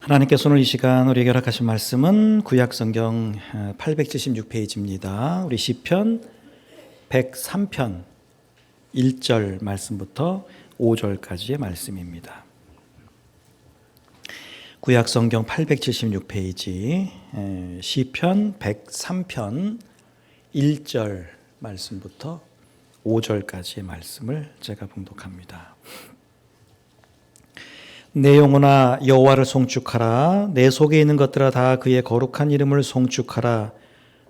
하나님께서 오늘 이 시간 우리에게 허락하신 말씀은 구약성경 876페이지입니다. 우리 시편 103편 1절 말씀부터 5절까지의 말씀입니다. 구약성경 876페이지 시편 103편 1절 말씀부터 5절까지의 말씀을 제가 봉독합니다. 내 영혼아 여호와를 송축하라. 내 속에 있는 것들아 다 그의 거룩한 이름을 송축하라.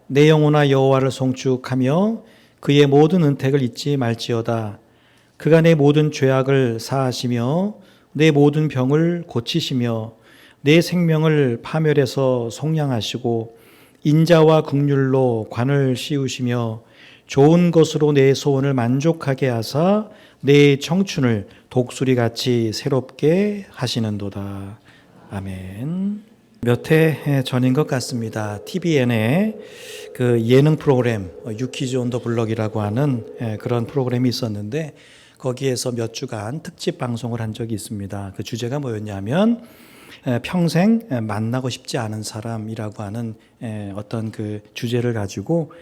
내 영혼아 여호와를 송축하며 그의 모든 은택을 잊지 말지어다. 그가 내 모든 죄악을 사하시며 내 모든 병을 고치시며 내 생명을 파멸해서 속량하시고 인자와 긍휼로 관을 씌우시며 좋은 것으로 내 소원을 만족하게 하사 내 청춘을 독수리같이 새롭게 하시는도다. 아멘. 몇 해 전인 것 같습니다. TVN에 그 예능 프로그램 유퀴즈 온 더 블럭이라고 하는 그런 프로그램이 있었는데 거기에서 몇 주간 특집 방송을 한 적이 있습니다. 그 주제가 뭐였냐면 평생 만나고 싶지 않은 사람이라고 하는 어떤 그 주제를 가지고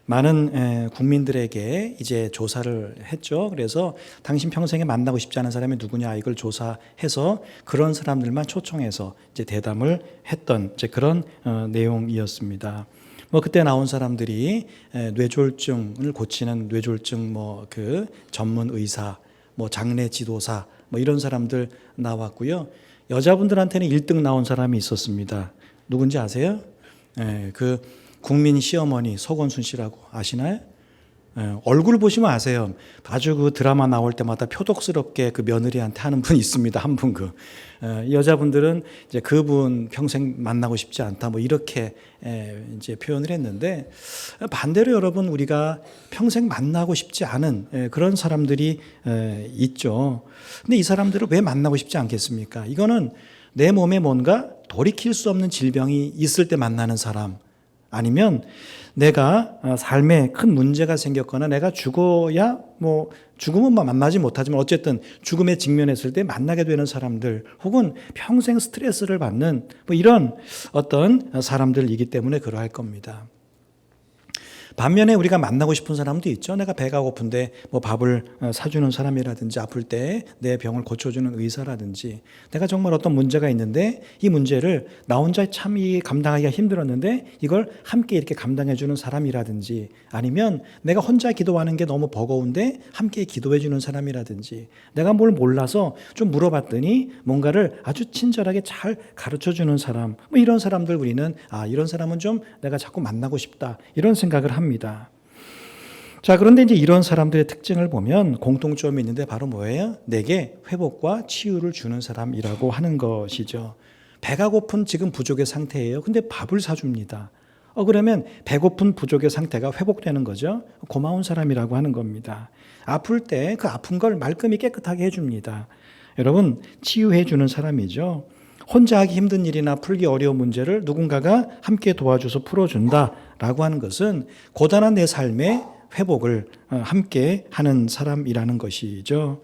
많은 국민들에게 이제 조사를 했죠. 그래서 당신 평생에 만나고 싶지 않은 사람이 누구냐 이걸 조사해서 그런 사람들만 초청해서 이제 대담을 했던 이제 그런 내용이었습니다. 뭐 그때 나온 사람들이 뇌졸중을 고치는 뇌졸중 뭐 그 전문 의사, 뭐 장례 지도사 뭐 이런 사람들 나왔고요. 여자분들한테는 1등 나온 사람이 있었습니다. 누군지 아세요? 그 국민 시어머니 서건순 씨라고 아시나요? 얼굴 보시면 아세요. 아주 그 드라마 나올 때마다 표독스럽게 그 며느리한테 하는 분이 있습니다. 한 분 여자분들은 이제 그분 평생 만나고 싶지 않다 뭐 이렇게 이제 표현을 했는데 반대로 여러분 우리가 평생 만나고 싶지 않은 그런 사람들이 있죠. 근데 이 사람들을 왜 만나고 싶지 않겠습니까? 이거는 내 몸에 뭔가 돌이킬 수 없는 질병이 있을 때 만나는 사람, 아니면 내가 삶에 큰 문제가 생겼거나 내가 죽어야 뭐 죽음은 만나지 못하지만 어쨌든 죽음에 직면했을 때 만나게 되는 사람들 혹은 평생 스트레스를 받는 뭐 이런 어떤 사람들이기 때문에 그러할 겁니다. 반면에 우리가 만나고 싶은 사람도 있죠. 내가 배가 고픈데 뭐 밥을 사주는 사람이라든지 아플 때 내 병을 고쳐주는 의사라든지 내가 정말 어떤 문제가 있는데 이 문제를 나 혼자 참 감당하기가 힘들었는데 이걸 함께 이렇게 감당해주는 사람이라든지 아니면 내가 혼자 기도하는 게 너무 버거운데 함께 기도해주는 사람이라든지 내가 뭘 몰라서 좀 물어봤더니 뭔가를 아주 친절하게 잘 가르쳐주는 사람 뭐 이런 사람들 우리는 이런 사람은 좀 내가 자꾸 만나고 싶다 이런 생각을 합니다. 자, 그런데 이제 이런 사람들의 특징을 보면 공통점이 있는데 바로 뭐예요? 내게 회복과 치유를 주는 사람이라고 하는 것이죠. 배가 고픈 지금 부족의 상태예요. 근데 밥을 사줍니다. 그러면 배고픈 부족의 상태가 회복되는 거죠. 고마운 사람이라고 하는 겁니다. 아플 때 그 아픈 걸 말끔히 깨끗하게 해줍니다. 여러분, 치유해 주는 사람이죠. 혼자 하기 힘든 일이나 풀기 어려운 문제를 누군가가 함께 도와줘서 풀어준다라고 하는 것은 고단한 내 삶의 회복을 함께 하는 사람이라는 것이죠.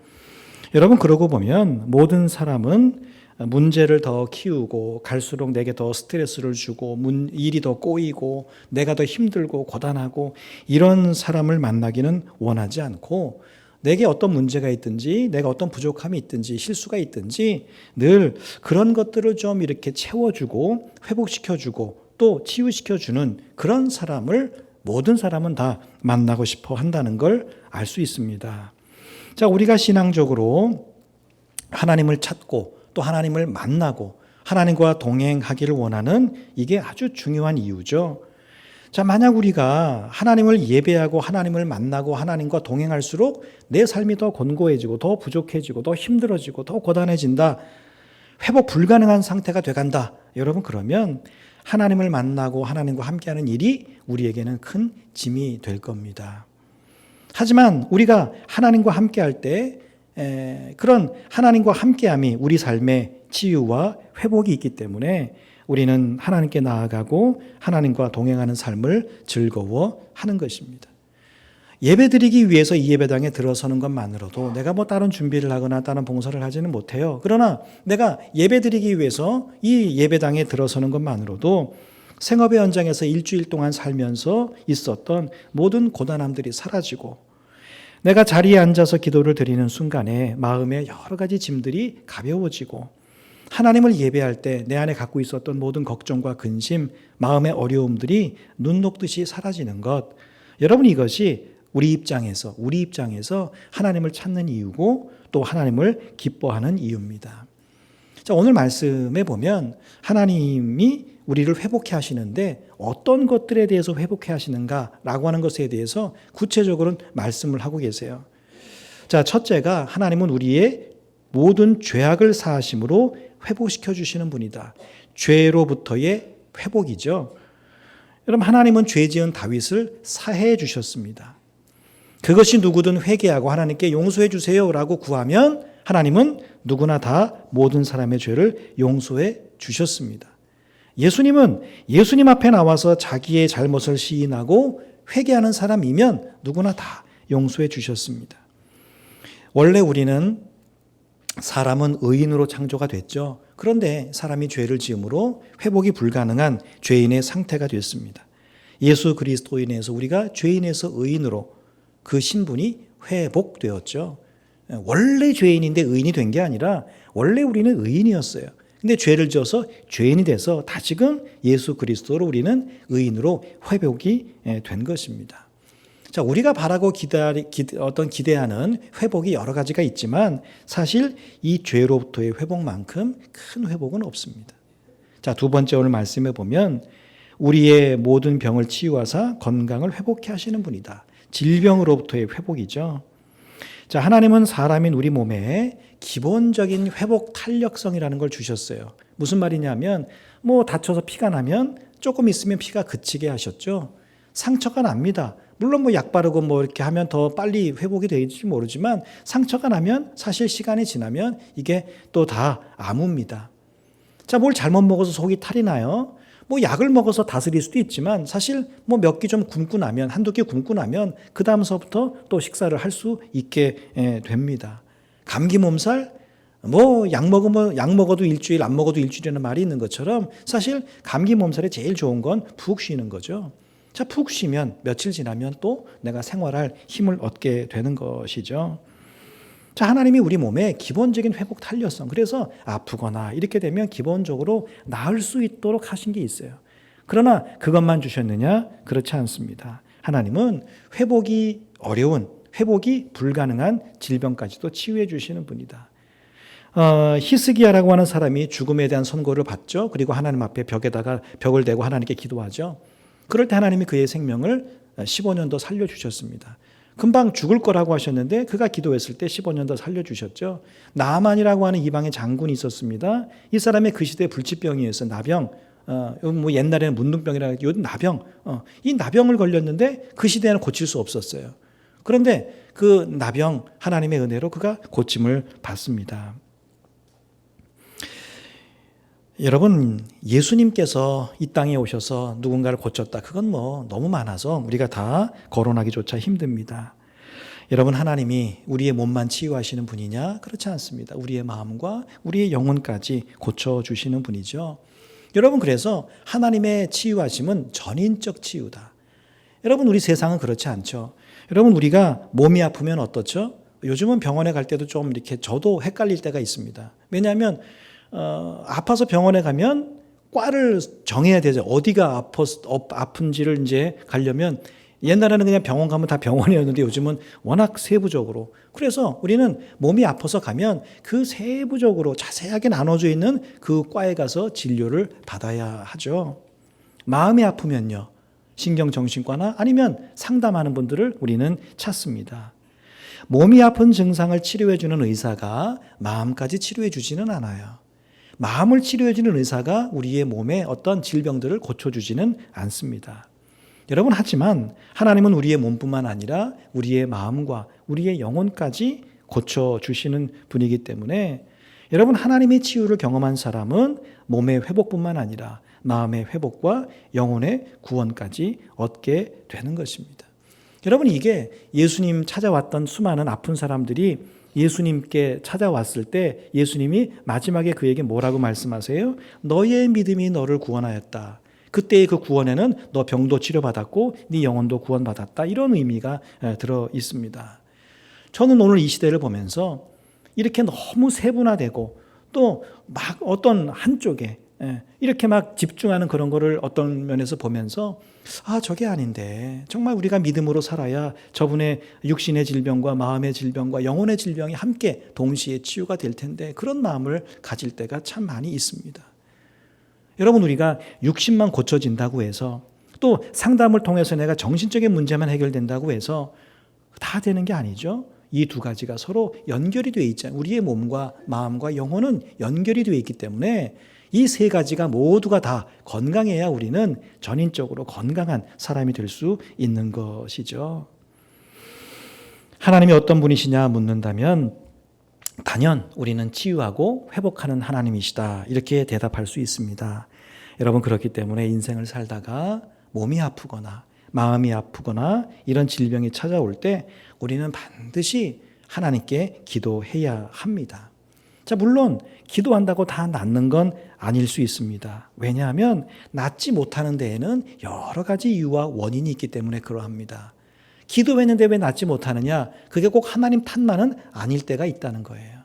여러분 그러고 보면 모든 사람은 문제를 더 키우고 갈수록 내게 더 스트레스를 주고 일이 더 꼬이고 내가 더 힘들고 고단하고 이런 사람을 만나기는 원하지 않고 내게 어떤 문제가 있든지 내가 어떤 부족함이 있든지 실수가 있든지 늘 그런 것들을 좀 이렇게 채워주고 회복시켜주고 또 치유시켜주는 그런 사람을 모든 사람은 다 만나고 싶어 한다는 걸 알 수 있습니다. 자, 우리가 신앙적으로 하나님을 찾고 또 하나님을 만나고 하나님과 동행하기를 원하는 이게 아주 중요한 이유죠. 자, 만약 우리가 하나님을 예배하고 하나님을 만나고 하나님과 동행할수록 내 삶이 더 곤고해지고 더 부족해지고 더 힘들어지고 더 고단해진다. 회복 불가능한 상태가 돼간다. 여러분 그러면 하나님을 만나고 하나님과 함께하는 일이 우리에게는 큰 짐이 될 겁니다. 하지만 우리가 하나님과 함께할 때 그런 하나님과 함께함이 우리 삶의 치유와 회복이 있기 때문에 우리는 하나님께 나아가고 하나님과 동행하는 삶을 즐거워하는 것입니다. 예배드리기 위해서 이 예배당에 들어서는 것만으로도 내가 뭐 다른 준비를 하거나 다른 봉사를 하지는 못해요. 그러나 내가 예배드리기 위해서 이 예배당에 들어서는 것만으로도 생업의 현장에서 일주일 동안 살면서 있었던 모든 고단함들이 사라지고, 내가 자리에 앉아서 기도를 드리는 순간에 마음의 여러 가지 짐들이 가벼워지고, 하나님을 예배할 때 내 안에 갖고 있었던 모든 걱정과 근심, 마음의 어려움들이 눈 녹듯이 사라지는 것. 여러분, 이것이 우리 입장에서 하나님을 찾는 이유고 또 하나님을 기뻐하는 이유입니다. 자, 오늘 말씀에 보면 하나님이 우리를 회복해 하시는데 어떤 것들에 대해서 회복해 하시는가라고 하는 것에 대해서 구체적으로 말씀을 하고 계세요. 자, 첫째가 하나님은 우리의 모든 죄악을 사하심으로 회복시켜 주시는 분이다. 죄로부터의 회복이죠. 여러분, 하나님은 죄 지은 다윗을 사해해 주셨습니다. 그것이 누구든 회개하고 하나님께 용서해 주세요라고 구하면 하나님은 누구나 다 모든 사람의 죄를 용서해 주셨습니다. 예수님은 예수님 앞에 나와서 자기의 잘못을 시인하고 회개하는 사람이면 누구나 다 용서해 주셨습니다. 원래 우리는 사람은 의인으로 창조가 됐죠. 그런데 사람이 죄를 지음으로 회복이 불가능한 죄인의 상태가 됐습니다. 예수 그리스도인에서 우리가 죄인에서 의인으로 그 신분이 회복되었죠. 원래 죄인인데 의인이 된 게 아니라 원래 우리는 의인이었어요. 근데 죄를 지어서 죄인이 돼서 다시금 예수 그리스도로 우리는 의인으로 회복이 된 것입니다. 자, 우리가 바라고 기대하는 회복이 여러 가지가 있지만 사실 이 죄로부터의 회복만큼 큰 회복은 없습니다. 자, 두 번째 오늘 말씀해 보면 우리의 모든 병을 치유하사 건강을 회복해 하시는 분이다. 질병으로부터의 회복이죠. 자, 하나님은 사람인 우리 몸에 기본적인 회복 탄력성이라는 걸 주셨어요. 무슨 말이냐면 뭐 다쳐서 피가 나면 조금 있으면 피가 그치게 하셨죠. 상처가 납니다. 물론 뭐 약 바르고 뭐 이렇게 하면 더 빨리 회복이 될지 모르지만 상처가 나면 사실 시간이 지나면 이게 또 다 아무입니다. 자, 뭘 잘못 먹어서 속이 탈이 나요? 뭐 약을 먹어서 다스릴 수도 있지만 사실 뭐 몇 끼 좀 굶고 나면 한두 끼 굶고 나면 그 다음서부터 또 식사를 할 수 있게 됩니다. 감기 몸살 뭐 약 먹어도 일주일 안 먹어도 일주일이라는 말이 있는 것처럼 사실 감기 몸살에 제일 좋은 건 푹 쉬는 거죠. 자, 푹 쉬면 며칠 지나면 또 내가 생활할 힘을 얻게 되는 것이죠. 자, 하나님이 우리 몸에 기본적인 회복 탄력성, 그래서 아프거나 이렇게 되면 기본적으로 나을 수 있도록 하신 게 있어요. 그러나 그것만 주셨느냐? 그렇지 않습니다. 하나님은 회복이 어려운, 회복이 불가능한 질병까지도 치유해 주시는 분이다. 히스기야라고 하는 사람이 죽음에 대한 선고를 받죠. 그리고 하나님 앞에 벽에다가 벽을 대고 하나님께 기도하죠. 그럴 때 하나님이 그의 생명을 15년 더 살려주셨습니다. 금방 죽을 거라고 하셨는데 그가 기도했을 때 15년 더 살려주셨죠. 나아만이라고 하는 이방의 장군이 있었습니다. 이 사람의 그 시대에 불치병이었어요. 나병. 뭐 옛날에는 문둥병이라 요즘 나병. 이 나병을 걸렸는데 그 시대에는 고칠 수 없었어요. 그런데 그 나병 하나님의 은혜로 그가 고침을 받습니다. 여러분, 예수님께서 이 땅에 오셔서 누군가를 고쳤다. 그건 뭐 너무 많아서 우리가 다 거론하기조차 힘듭니다. 여러분, 하나님이 우리의 몸만 치유하시는 분이냐? 그렇지 않습니다. 우리의 마음과 우리의 영혼까지 고쳐주시는 분이죠. 여러분, 그래서 하나님의 치유하심은 전인적 치유다. 여러분, 우리 세상은 그렇지 않죠. 여러분, 우리가 몸이 아프면 어떻죠? 요즘은 병원에 갈 때도 좀 이렇게 저도 헷갈릴 때가 있습니다. 왜냐하면 아파서 병원에 가면 과를 정해야 되죠. 어디가 아픈지를 이제 가려면 옛날에는 그냥 병원 가면 다 병원이었는데 요즘은 워낙 세부적으로. 그래서 우리는 몸이 아파서 가면 그 세부적으로 자세하게 나눠져 있는 그 과에 가서 진료를 받아야 하죠. 마음이 아프면요. 신경정신과나 아니면 상담하는 분들을 우리는 찾습니다. 몸이 아픈 증상을 치료해 주는 의사가 마음까지 치료해 주지는 않아요. 마음을 치료해 주는 의사가 우리의 몸에 어떤 질병들을 고쳐주지는 않습니다. 여러분, 하지만 하나님은 우리의 몸뿐만 아니라 우리의 마음과 우리의 영혼까지 고쳐주시는 분이기 때문에 여러분, 하나님의 치유를 경험한 사람은 몸의 회복뿐만 아니라 마음의 회복과 영혼의 구원까지 얻게 되는 것입니다. 여러분, 이게 예수님 찾아왔던 수많은 아픈 사람들이 예수님께 찾아왔을 때 예수님이 마지막에 그에게 뭐라고 말씀하세요? 너의 믿음이 너를 구원하였다. 그때의 그 구원에는 너 병도 치료받았고 네 영혼도 구원받았다. 이런 의미가 들어 있습니다. 저는 오늘 이 시대를 보면서 이렇게 너무 세분화되고 또 막 어떤 한쪽에 이렇게 막 집중하는 그런 거를 어떤 면에서 보면서 저게 아닌데 정말 우리가 믿음으로 살아야 저분의 육신의 질병과 마음의 질병과 영혼의 질병이 함께 동시에 치유가 될 텐데 그런 마음을 가질 때가 참 많이 있습니다. 여러분, 우리가 육신만 고쳐진다고 해서 또 상담을 통해서 내가 정신적인 문제만 해결된다고 해서 다 되는 게 아니죠. 이 두 가지가 서로 연결이 되어 있잖아요. 우리의 몸과 마음과 영혼은 연결이 되어 있기 때문에 이 세 가지가 모두가 다 건강해야 우리는 전인적으로 건강한 사람이 될 수 있는 것이죠. 하나님이 어떤 분이시냐 묻는다면 단연 우리는 치유하고 회복하는 하나님이시다, 이렇게 대답할 수 있습니다. 여러분, 그렇기 때문에 인생을 살다가 몸이 아프거나 마음이 아프거나 이런 질병이 찾아올 때 우리는 반드시 하나님께 기도해야 합니다. 자, 물론 기도한다고 다 낫는 건 아닐 수 있습니다. 왜냐하면 낫지 못하는 데에는 여러 가지 이유와 원인이 있기 때문에 그러합니다. 기도했는데 왜 낫지 못하느냐? 그게 꼭 하나님 탓만은 아닐 때가 있다는 거예요.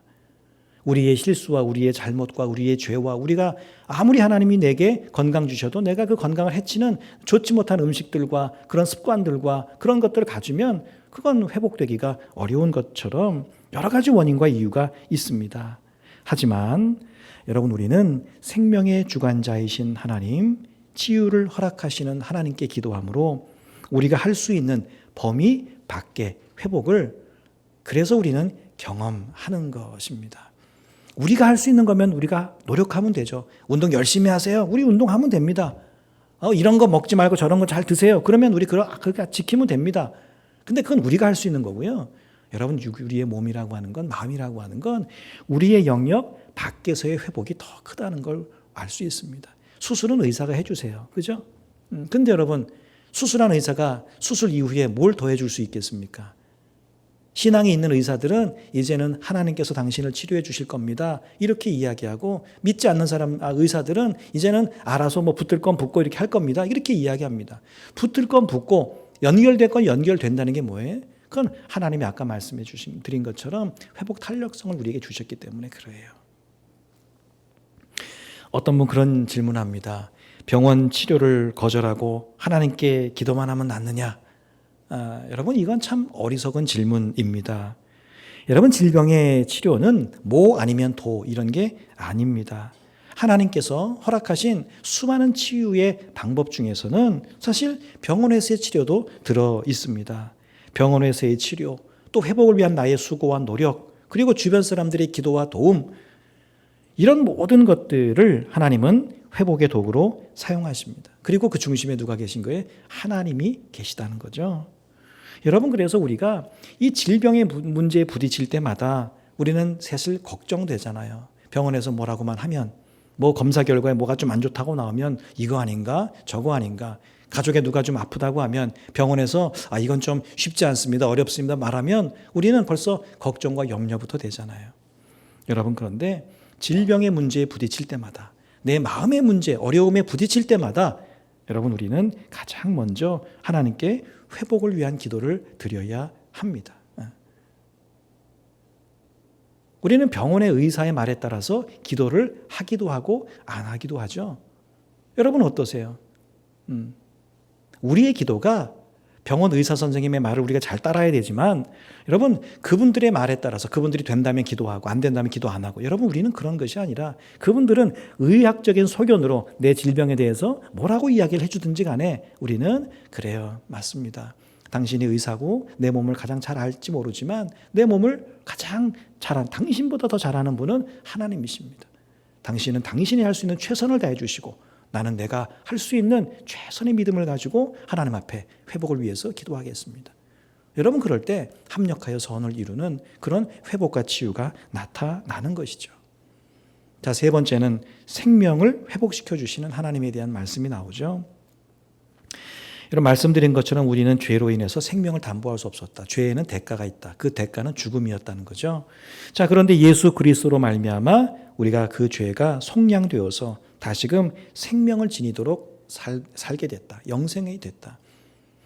우리의 실수와 우리의 잘못과 우리의 죄와 우리가 아무리 하나님이 내게 건강 주셔도 내가 그 건강을 해치는 좋지 못한 음식들과 그런 습관들과 그런 것들을 가지면 그건 회복되기가 어려운 것처럼 여러 가지 원인과 이유가 있습니다. 하지만 여러분, 우리는 생명의 주관자이신 하나님, 치유를 허락하시는 하나님께 기도함으로 우리가 할 수 있는 범위 밖의 회복을 그래서 우리는 경험하는 것입니다. 우리가 할 수 있는 거면 우리가 노력하면 되죠. 운동 열심히 하세요. 우리 운동하면 됩니다. 이런 거 먹지 말고 저런 거 잘 드세요. 그러면 우리 그거 지키면 됩니다. 근데 그건 우리가 할 수 있는 거고요. 여러분, 우리의 몸이라고 하는 건, 마음이라고 하는 건 우리의 영역 밖에서의 회복이 더 크다는 걸 알 수 있습니다. 수술은 의사가 해주세요. 그죠? 근데 여러분, 수술한 의사가 수술 이후에 뭘 더 해줄 수 있겠습니까? 신앙이 있는 의사들은 이제는 하나님께서 당신을 치료해 주실 겁니다, 이렇게 이야기하고, 믿지 않는 의사들은 이제는 알아서 뭐 붙을 건 붙고 이렇게 할 겁니다, 이렇게 이야기합니다. 붙을 건 붙고 연결될 건 연결된다는 게 뭐예요? 그건 하나님이 아까 말씀해 드린 것처럼 회복 탄력성을 우리에게 주셨기 때문에 그래요. 어떤 분 그런 질문합니다. 병원 치료를 거절하고 하나님께 기도만 하면 낫느냐? 여러분, 이건 참 어리석은 질문입니다. 여러분, 질병의 치료는 모 아니면 도 이런 게 아닙니다. 하나님께서 허락하신 수많은 치유의 방법 중에서는 사실 병원에서의 치료도 들어 있습니다. 병원에서의 치료, 또 회복을 위한 나의 수고와 노력, 그리고 주변 사람들의 기도와 도움, 이런 모든 것들을 하나님은 회복의 도구로 사용하십니다. 그리고 그 중심에 누가 계신 거예요? 하나님이 계시다는 거죠. 여러분, 그래서 우리가 이 질병의 문제에 부딪힐 때마다 우리는 사실 걱정되잖아요. 병원에서 뭐라고만 하면, 뭐 검사 결과에 뭐가 좀 안 좋다고 나오면 이거 아닌가 저거 아닌가, 가족에 누가 좀 아프다고 하면 병원에서 이건 좀 쉽지 않습니다, 어렵습니다 말하면 우리는 벌써 걱정과 염려부터 되잖아요. 여러분, 그런데 질병의 문제에 부딪힐 때마다, 내 마음의 문제, 어려움에 부딪힐 때마다 여러분, 우리는 가장 먼저 하나님께 회복을 위한 기도를 드려야 합니다. 우리는 병원의 의사의 말에 따라서 기도를 하기도 하고 안 하기도 하죠. 여러분, 어떠세요? 우리의 기도가 병원 의사 선생님의 말을 우리가 잘 따라야 되지만, 여러분, 그분들의 말에 따라서 그분들이 된다면 기도하고 안 된다면 기도 안 하고, 여러분, 우리는 그런 것이 아니라 그분들은 의학적인 소견으로 내 질병에 대해서 뭐라고 이야기를 해주든지 간에 우리는 그래요, 맞습니다, 당신이 의사고 내 몸을 가장 잘 알지 모르지만 내 몸을 가장 당신보다 더 잘하는 분은 하나님이십니다. 당신은 당신이 할 수 있는 최선을 다해 주시고 나는 내가 할 수 있는 최선의 믿음을 가지고 하나님 앞에 회복을 위해서 기도하겠습니다. 여러분, 그럴 때 합력하여 선을 이루는 그런 회복과 치유가 나타나는 것이죠. 자, 세 번째는 생명을 회복시켜 주시는 하나님에 대한 말씀이 나오죠. 이런 말씀드린 것처럼 우리는 죄로 인해서 생명을 담보할 수 없었다. 죄에는 대가가 있다. 그 대가는 죽음이었다는 거죠. 자, 그런데 예수 그리스도로 말미암아 우리가 그 죄가 속량되어서 다시금 생명을 지니도록 살게 됐다. 영생이 됐다.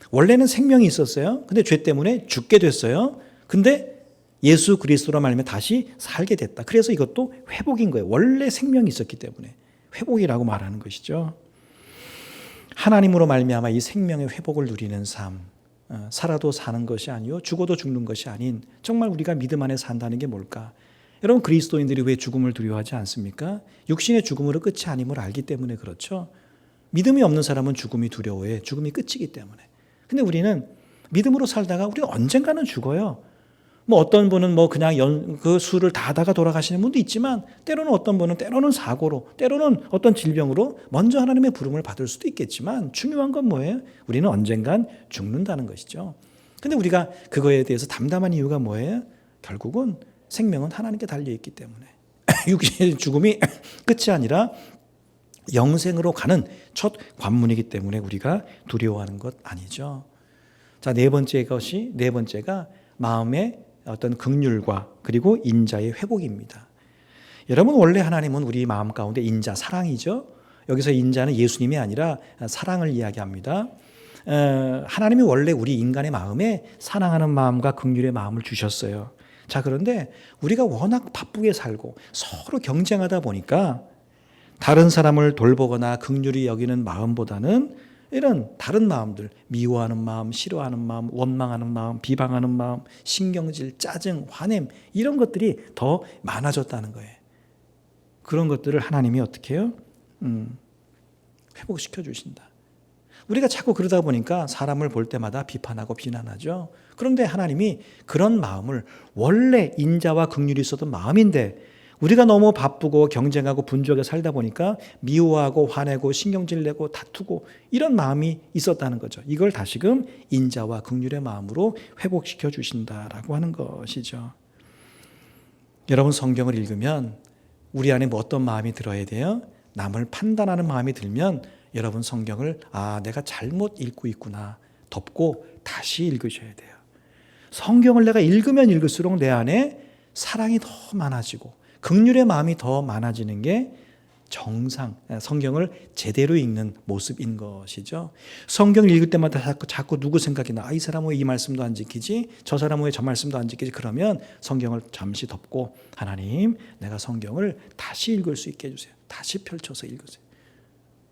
원래는 생명이 있었어요. 근데 죄 때문에 죽게 됐어요. 근데 예수 그리스도로 말미암아 다시 살게 됐다. 그래서 이것도 회복인 거예요. 원래 생명이 있었기 때문에 회복이라고 말하는 것이죠. 하나님으로 말미암아 이 생명의 회복을 누리는 삶, 살아도 사는 것이 아니요 죽어도 죽는 것이 아닌 정말 우리가 믿음 안에 산다는 게 뭘까? 여러분, 그리스도인들이 왜 죽음을 두려워하지 않습니까? 육신의 죽음으로 끝이 아님을 알기 때문에 그렇죠. 믿음이 없는 사람은 죽음이 두려워해. 죽음이 끝이기 때문에. 근데 우리는 믿음으로 살다가 우리 언젠가는 죽어요. 뭐 어떤 분은 뭐 그냥 그 수를 다 하다가 돌아가시는 분도 있지만, 때로는 어떤 분은 때로는 사고로, 때로는 어떤 질병으로 먼저 하나님의 부름을 받을 수도 있겠지만, 중요한 건 뭐예요? 우리는 언젠간 죽는다는 것이죠. 근데 우리가 그거에 대해서 담담한 이유가 뭐예요? 결국은 생명은 하나님께 달려있기 때문에 육신의 죽음이 끝이 아니라 영생으로 가는 첫 관문이기 때문에 우리가 두려워하는 것 아니죠. 자, 네 번째가 마음의 어떤 긍휼과 그리고 인자의 회복입니다. 여러분, 원래 하나님은 우리 마음 가운데 인자, 사랑이죠. 여기서 인자는 예수님이 아니라 사랑을 이야기합니다. 하나님이 원래 우리 인간의 마음에 사랑하는 마음과 긍휼의 마음을 주셨어요. 자, 그런데 우리가 워낙 바쁘게 살고 서로 경쟁하다 보니까 다른 사람을 돌보거나 긍휼히 여기는 마음보다는 이런 다른 마음들, 미워하는 마음, 싫어하는 마음, 원망하는 마음, 비방하는 마음, 신경질, 짜증, 화냄, 이런 것들이 더 많아졌다는 거예요. 그런 것들을 하나님이 어떻게 해요? 회복시켜 주신다. 우리가 자꾸 그러다 보니까 사람을 볼 때마다 비판하고 비난하죠. 그런데 하나님이 그런 마음을, 원래 인자와 긍휼이 있었던 마음인데 우리가 너무 바쁘고 경쟁하고 분주하게 살다 보니까 미워하고 화내고 신경질 내고 다투고 이런 마음이 있었다는 거죠. 이걸 다시금 인자와 긍휼의 마음으로 회복시켜 주신다라고 하는 것이죠. 여러분, 성경을 읽으면 우리 안에 뭐 어떤 마음이 들어야 돼요? 남을 판단하는 마음이 들면 여러분, 성경을 내가 잘못 읽고 있구나 덮고 다시 읽으셔야 돼요. 성경을 내가 읽으면 읽을수록 내 안에 사랑이 더 많아지고 긍휼의 마음이 더 많아지는 게 정상, 성경을 제대로 읽는 모습인 것이죠. 성경을 읽을 때마다 자꾸 누구 생각이 나. 이 사람은 왜 이 말씀도 안 지키지? 저 사람은 왜 저 말씀도 안 지키지? 그러면 성경을 잠시 덮고, 하나님, 내가 성경을 다시 읽을 수 있게 해주세요. 다시 펼쳐서 읽으세요.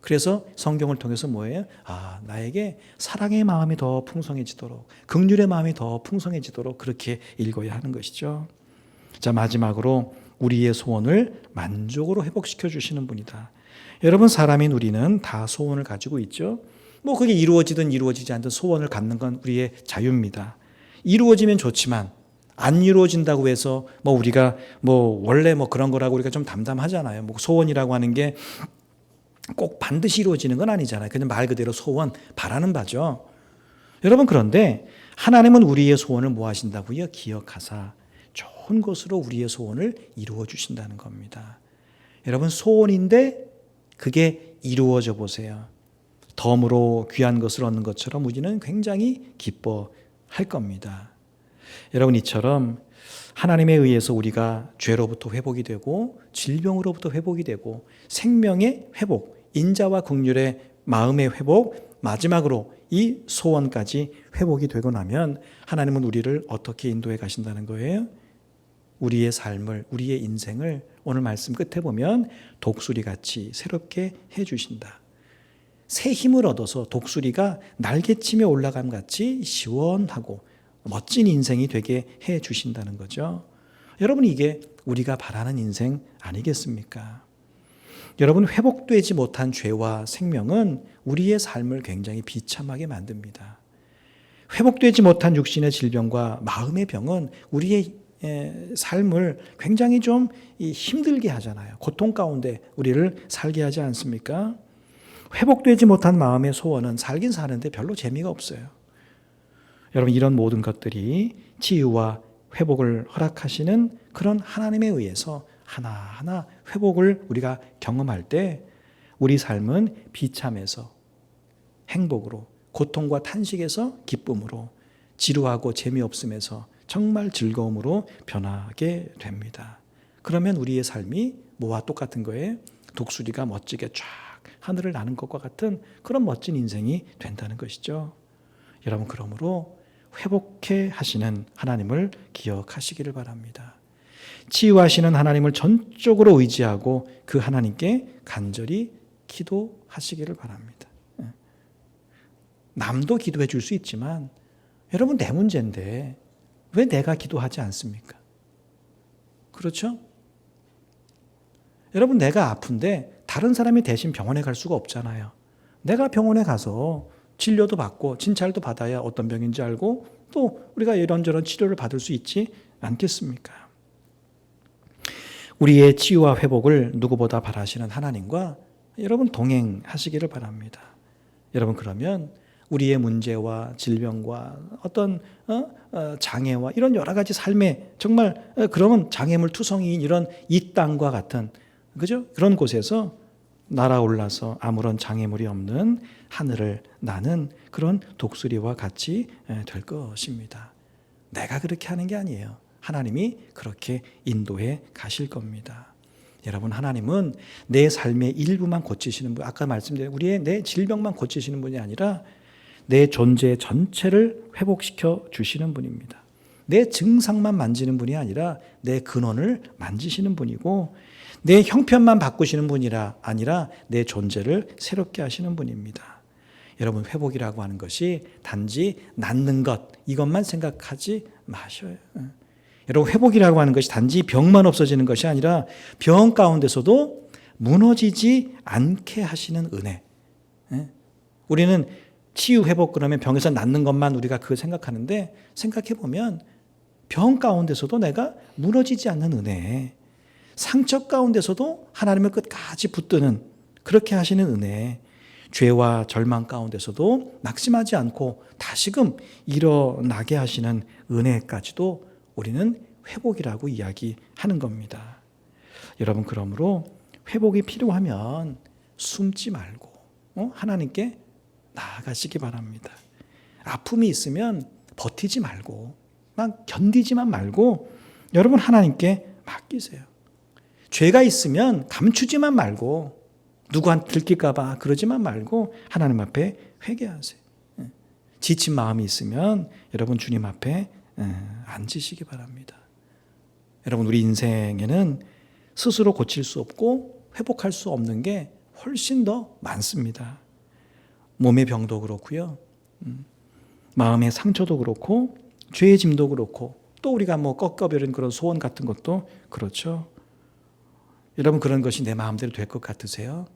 그래서 성경을 통해서 뭐예요? 나에게 사랑의 마음이 더 풍성해지도록, 긍휼의 마음이 더 풍성해지도록 그렇게 읽어야 하는 것이죠. 자, 마지막으로 우리의 소원을 만족으로 회복시켜 주시는 분이다. 여러분, 사람인 우리는 다 소원을 가지고 있죠. 뭐 그게 이루어지든 이루어지지 않든 소원을 갖는 건 우리의 자유입니다. 이루어지면 좋지만 안 이루어진다고 해서 뭐 우리가 뭐 원래 뭐 그런 거라고 우리가 좀 담담하잖아요. 뭐 소원이라고 하는 게 꼭 반드시 이루어지는 건 아니잖아요. 그냥 말 그대로 소원, 바라는 바죠. 여러분, 그런데 하나님은 우리의 소원을 뭐 하신다고요? 기억하사 좋은 것으로 우리의 소원을 이루어 주신다는 겁니다. 여러분, 소원인데 그게 이루어져 보세요. 덤으로 귀한 것을 얻는 것처럼 우리는 굉장히 기뻐할 겁니다. 여러분, 이처럼 하나님에 의해서 우리가 죄로부터 회복이 되고 질병으로부터 회복이 되고 생명의 회복, 인자와 긍휼의 마음의 회복, 마지막으로 이 소원까지 회복이 되고 나면 하나님은 우리를 어떻게 인도해 가신다는 거예요? 우리의 삶을, 우리의 인생을 오늘 말씀 끝에 보면 독수리같이 새롭게 해주신다. 새 힘을 얻어서 독수리가 날개치며 올라감 같이 시원하고 멋진 인생이 되게 해주신다는 거죠. 여러분, 이게 우리가 바라는 인생 아니겠습니까? 여러분, 회복되지 못한 죄와 생명은 우리의 삶을 굉장히 비참하게 만듭니다. 회복되지 못한 육신의 질병과 마음의 병은 우리의 삶을 굉장히 좀 힘들게 하잖아요. 고통 가운데 우리를 살게 하지 않습니까? 회복되지 못한 마음의 소원은 살긴 사는데 별로 재미가 없어요. 여러분, 이런 모든 것들이 치유와 회복을 허락하시는 그런 하나님에 의해서 하나하나 회복을 우리가 경험할 때 우리 삶은 비참해서 행복으로, 고통과 탄식에서 기쁨으로, 지루하고 재미없음에서 정말 즐거움으로 변하게 됩니다. 그러면 우리의 삶이 뭐와 똑같은 거예요? 독수리가 멋지게 쫙 하늘을 나는 것과 같은 그런 멋진 인생이 된다는 것이죠. 여러분, 그러므로 회복해 하시는 하나님을 기억하시기를 바랍니다. 치유하시는 하나님을 전적으로 의지하고 그 하나님께 간절히 기도하시기를 바랍니다. 남도 기도해 줄 수 있지만 여러분, 내 문제인데 왜 내가 기도하지 않습니까? 그렇죠? 여러분, 내가 아픈데 다른 사람이 대신 병원에 갈 수가 없잖아요. 내가 병원에 가서 진료도 받고 진찰도 받아야 어떤 병인지 알고 또 우리가 이런저런 치료를 받을 수 있지 않겠습니까? 우리의 치유와 회복을 누구보다 바라시는 하나님과 여러분 동행하시기를 바랍니다. 여러분, 그러면 우리의 문제와 질병과 어떤 장애와 이런 여러 가지 삶의 정말 그런 장애물 투성이인 이런 이 땅과 같은, 그죠? 그런 곳에서 날아올라서 아무런 장애물이 없는 하늘을 나는 그런 독수리와 같이 될 것입니다. 내가 그렇게 하는 게 아니에요. 하나님이 그렇게 인도해 가실 겁니다. 여러분, 하나님은 내 삶의 일부만 고치시는 분, 아까 말씀드린 우리의 내 질병만 고치시는 분이 아니라 내 존재 전체를 회복시켜 주시는 분입니다. 내 증상만 만지는 분이 아니라 내 근원을 만지시는 분이고, 내 형편만 바꾸시는 분이라 아니라 내 존재를 새롭게 하시는 분입니다. 여러분, 회복이라고 하는 것이 단지 낫는 것, 이것만 생각하지 마셔요. 여러분, 회복이라고 하는 것이 단지 병만 없어지는 것이 아니라 병 가운데서도 무너지지 않게 하시는 은혜. 우리는 치유 회복 그러면 병에서 낫는 것만 우리가 그걸 생각하는데, 생각해 보면 병 가운데서도 내가 무너지지 않는 은혜, 상처 가운데서도 하나님을 끝까지 붙드는 그렇게 하시는 은혜, 죄와 절망 가운데서도 낙심하지 않고 다시금 일어나게 하시는 은혜까지도 우리는 회복이라고 이야기하는 겁니다. 여러분, 그러므로 회복이 필요하면 숨지 말고 하나님께 나아가시기 바랍니다. 아픔이 있으면 버티지 말고 막 견디지만 말고 여러분, 하나님께 맡기세요. 죄가 있으면 감추지만 말고 누구한테 들킬까 봐 그러지만 말고 하나님 앞에 회개하세요. 지친 마음이 있으면 여러분 주님 앞에 앉으시기 바랍니다. 여러분, 우리 인생에는 스스로 고칠 수 없고 회복할 수 없는 게 훨씬 더 많습니다. 몸의 병도 그렇고요, 마음의 상처도 그렇고, 죄의 짐도 그렇고, 또 우리가 꺾어버린 그런 소원 같은 것도 그렇죠. 여러분, 그런 것이 내 마음대로 될 것 같으세요?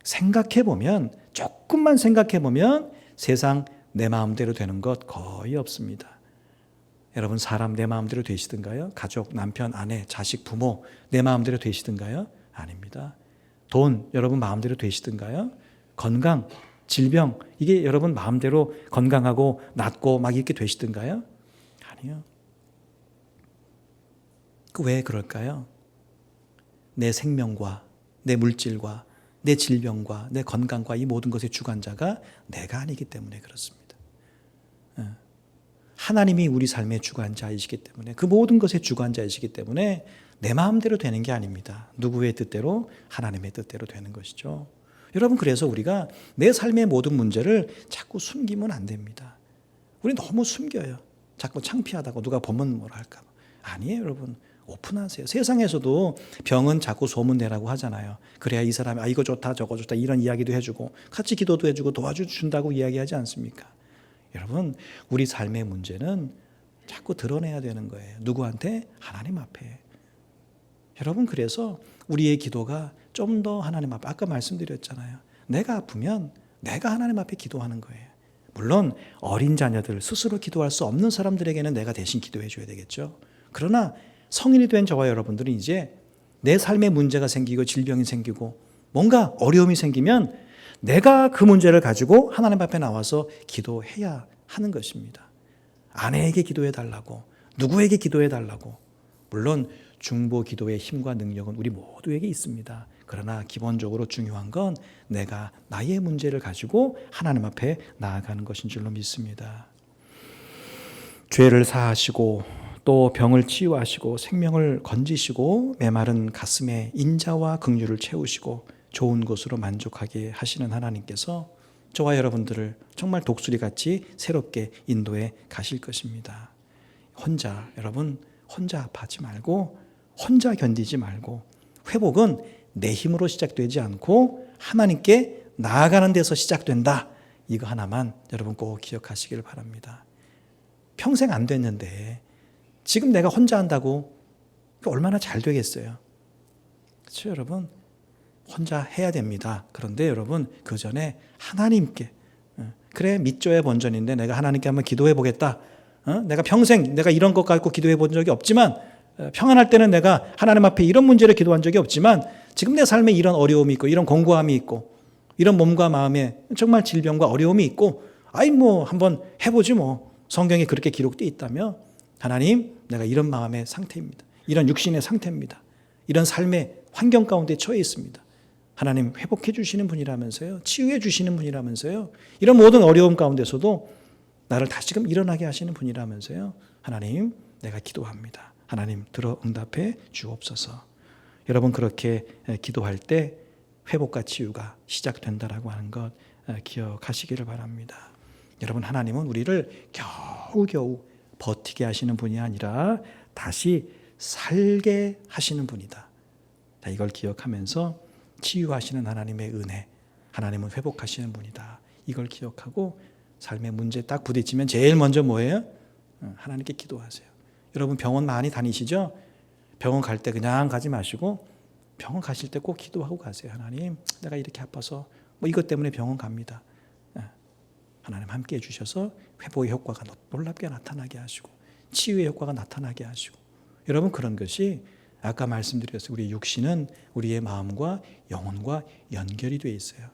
생각해보면, 조금만 생각해보면 세상 내 마음대로 되는 것 거의 없습니다. 여러분, 사람 내 마음대로 되시던가요? 가족, 남편, 아내, 자식, 부모 내 마음대로 되시던가요? 아닙니다. 돈 여러분 마음대로 되시던가요? 건강, 질병 이게 여러분 마음대로 건강하고 낫고 막 이렇게 되시던가요? 아니요. 왜 그럴까요? 내 생명과 내 물질과 내 질병과 내 건강과 이 모든 것의 주관자가 내가 아니기 때문에 그렇습니다. 하나님이 우리 삶의 주관자이시기 때문에, 그 모든 것의 주관자이시기 때문에 내 마음대로 되는 게 아닙니다. 누구의 뜻대로? 하나님의 뜻대로 되는 것이죠. 여러분, 그래서 우리가 내 삶의 모든 문제를 자꾸 숨기면 안 됩니다. 우리 너무 숨겨요. 자꾸 창피하다고 누가 보면 뭐라 할까 봐. 아니에요, 여러분. 오픈하세요. 세상에서도 병은 자꾸 소문내라고 하잖아요. 그래야 이 사람이 이거 좋다 저거 좋다 이런 이야기도 해주고 같이 기도도 해주고 도와준다고 이야기하지 않습니까? 여러분, 우리 삶의 문제는 자꾸 드러내야 되는 거예요. 누구한테? 하나님 앞에. 여러분, 그래서 우리의 기도가 좀 더 하나님 앞에, 아까 말씀드렸잖아요. 내가 아프면 내가 하나님 앞에 기도하는 거예요. 물론 어린 자녀들, 스스로 기도할 수 없는 사람들에게는 내가 대신 기도해 줘야 되겠죠. 그러나 성인이 된 저와 여러분들은 이제 내 삶에 문제가 생기고 질병이 생기고 뭔가 어려움이 생기면 내가 그 문제를 가지고 하나님 앞에 나와서 기도해야 하는 것입니다. 아내에게 기도해 달라고, 누구에게 기도해 달라고. 물론 중보 기도의 힘과 능력은 우리 모두에게 있습니다. 그러나 기본적으로 중요한 건 내가 나의 문제를 가지고 하나님 앞에 나아가는 것인 줄로 믿습니다. 죄를 사하시고 또 병을 치유하시고 생명을 건지시고 메마른 가슴에 인자와 긍휼을 채우시고 좋은 것으로 만족하게 하시는 하나님께서 저와 여러분들을 정말 독수리같이 새롭게 인도해 가실 것입니다. 혼자, 여러분 혼자 아파하지 말고 혼자 견디지 말고 회복은 내 힘으로 시작되지 않고 하나님께 나아가는 데서 시작된다. 이거 하나만 여러분 꼭 기억하시길 바랍니다. 평생 안 됐는데 지금 내가 혼자 한다고 얼마나 잘 되겠어요? 그렇죠, 여러분? 혼자 해야 됩니다. 그런데 여러분 그 전에 하나님께 그래 밑조의 본전인데 내가 하나님께 한번 기도해 보겠다. 내가 평생 내가 이런 것 갖고 기도해 본 적이 없지만 평안할 때는 내가 하나님 앞에 이런 문제를 기도한 적이 없지만 지금 내 삶에 이런 어려움이 있고 이런 공고함이 있고 이런 몸과 마음에 정말 질병과 어려움이 있고 뭐 한번 해보지 뭐 성경에 그렇게 기록되어 있다며 하나님 내가 이런 마음의 상태입니다. 이런 육신의 상태입니다. 이런 삶의 환경 가운데 처해 있습니다. 하나님 회복해 주시는 분이라면서요. 치유해 주시는 분이라면서요. 이런 모든 어려움 가운데서도 나를 다시금 일어나게 하시는 분이라면서요. 하나님 내가 기도합니다. 하나님 들어 응답해 주옵소서. 여러분 그렇게 기도할 때 회복과 치유가 시작된다라고 하는 것 기억하시기를 바랍니다. 여러분 하나님은 우리를 겨우겨우 버티게 하시는 분이 아니라 다시 살게 하시는 분이다. 이걸 기억하면서 치유하시는 하나님의 은혜, 하나님은 회복하시는 분이다. 이걸 기억하고 삶의 문제 딱 부딪히면 제일 먼저 뭐예요? 하나님께 기도하세요. 여러분 병원 많이 다니시죠? 병원 갈 때 그냥 가지 마시고 병원 가실 때 꼭 기도하고 가세요. 하나님 내가 이렇게 아파서 이것 때문에 병원 갑니다. 하나님 함께 해주셔서 회복의 효과가 놀랍게 나타나게 하시고 치유의 효과가 나타나게 하시고 여러분 그런 것이 아까 말씀드렸어요. 우리 육신은 우리의 마음과 영혼과 연결이 되어 있어요.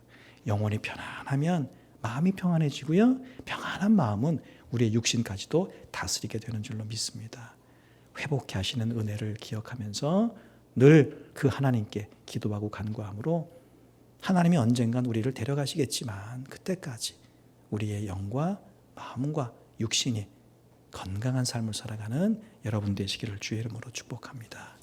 영혼이 편안하면 마음이 평안해지고요. 평안한 마음은 우리의 육신까지도 다스리게 되는 줄로 믿습니다. 회복해 하시는 은혜를 기억하면서 늘 그 하나님께 기도하고 간구함으로 하나님이 언젠간 우리를 데려가시겠지만 그때까지 우리의 영과 마음과 육신이 건강한 삶을 살아가는 여러분 되시기를 주의 이름으로 축복합니다.